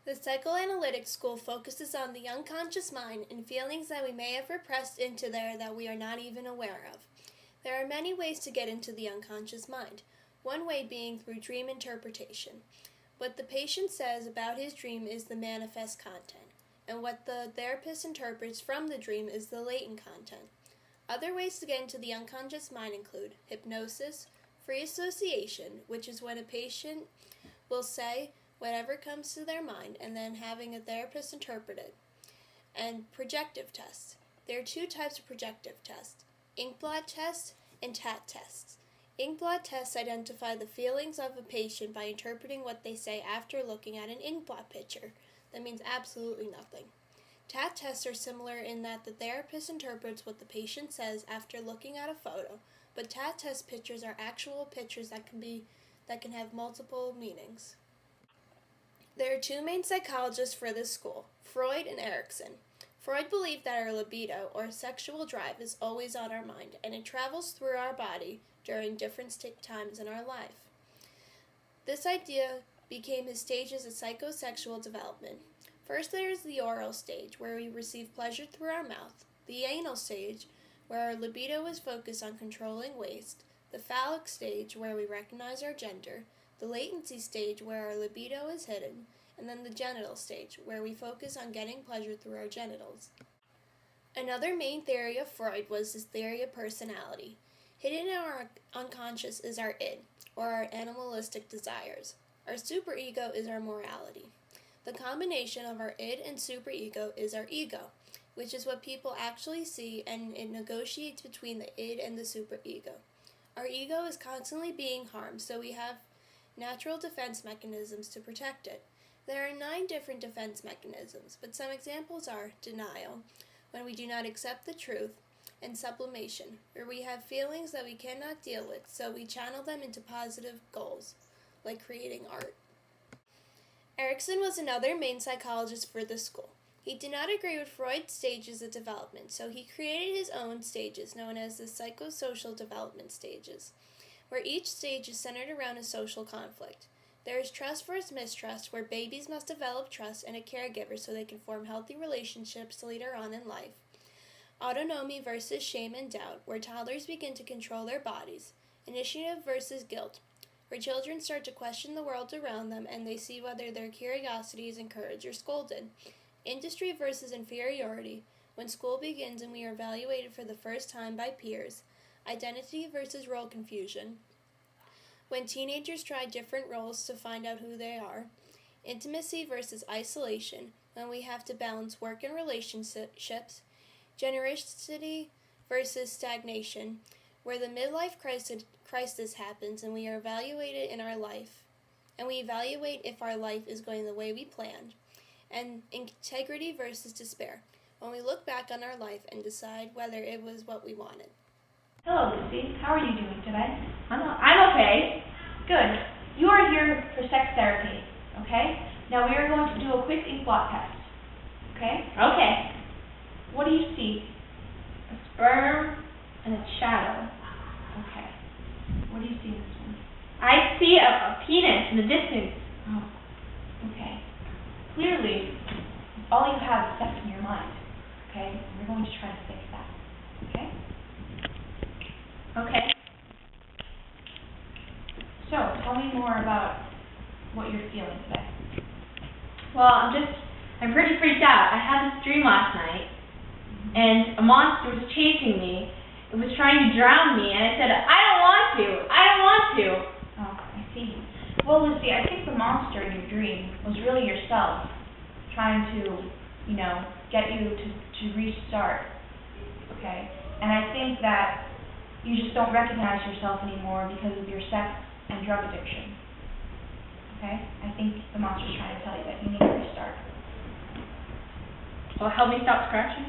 The psychoanalytic school focuses on the unconscious mind and feelings that we may have repressed into there that we are not even aware of. There are many ways to get into the unconscious mind, one way being through dream interpretation. What the patient says about his dream is the manifest content, and what the therapist interprets from the dream is the latent content. Other ways to get into the unconscious mind include hypnosis, free association, which is when a patient will say whatever comes to their mind and then having a therapist interpret it, and projective tests. There are two types of projective tests, inkblot tests and TAT tests. Inkblot tests identify the feelings of a patient by interpreting what they say after looking at an inkblot picture. That means absolutely nothing. TAT tests are similar in that the therapist interprets what the patient says after looking at a photo, but TAT test pictures are actual pictures that can have multiple meanings. There are two main psychologists for this school, Freud and Erikson. Freud believed that our libido, or sexual drive, is always on our mind, and it travels through our body during different times in our life. This idea became his stages of psychosexual development. First, there is the oral stage, where we receive pleasure through our mouth, the anal stage, where our libido is focused on controlling waste, the phallic stage, where we recognize our gender, the latency stage, where our libido is hidden, and then the genital stage, where we focus on getting pleasure through our genitals. Another main theory of Freud was his theory of personality. Hidden in our unconscious is our id, or our animalistic desires. Our superego is our morality. The combination of our id and superego is our ego, which is what people actually see, and it negotiates between the id and the superego. Our ego is constantly being harmed, so we have natural defense mechanisms to protect it. There are 9 different defense mechanisms, but some examples are denial, when we do not accept the truth, and sublimation, where we have feelings that we cannot deal with, so we channel them into positive goals, like creating art. Erikson was another main psychologist for the school. He did not agree with Freud's stages of development, so he created his own stages, known as the psychosocial development stages, where each stage is centered around a social conflict. There is trust versus mistrust, where babies must develop trust in a caregiver so they can form healthy relationships later on in life. Autonomy versus shame and doubt, where toddlers begin to control their bodies. Initiative versus guilt, where children start to question the world around them and they see whether their curiosity is encouraged or scolded. Industry versus inferiority, when school begins and we are evaluated for the first time by peers. Identity versus role confusion, when teenagers try different roles to find out who they are. Intimacy versus isolation, when we have to balance work and relationships. Generosity versus stagnation, where the midlife crisis happens and we are evaluated in our life, and we evaluate if our life is going the way we planned. And integrity versus despair, when we look back on our life and decide whether it was what we wanted. Hello, Lucy. How are you doing today? I'm okay. Good. You are here for sex therapy, okay? Now we are going to do a quick inkblot test, okay? Okay. What do you see? A sperm and a shadow. Okay. What do you see in this one? I see a penis in the distance. Oh, okay. Clearly, all you have is sex in your mind, okay? We're going to try to fix that, okay? Okay. So, tell me more about what you're feeling today. Well, I'm pretty freaked out. I had this dream last night, and a monster was chasing me. It was trying to drown me, and I said, I don't want to. Oh, I see. Well, Lucy, I think the monster in your dream was really yourself trying to, get you to restart, okay? And I think that you just don't recognize yourself anymore because of your sex and drug addiction, okay? I think the monster's trying to tell you that you need to restart. Will it help me stop scratching?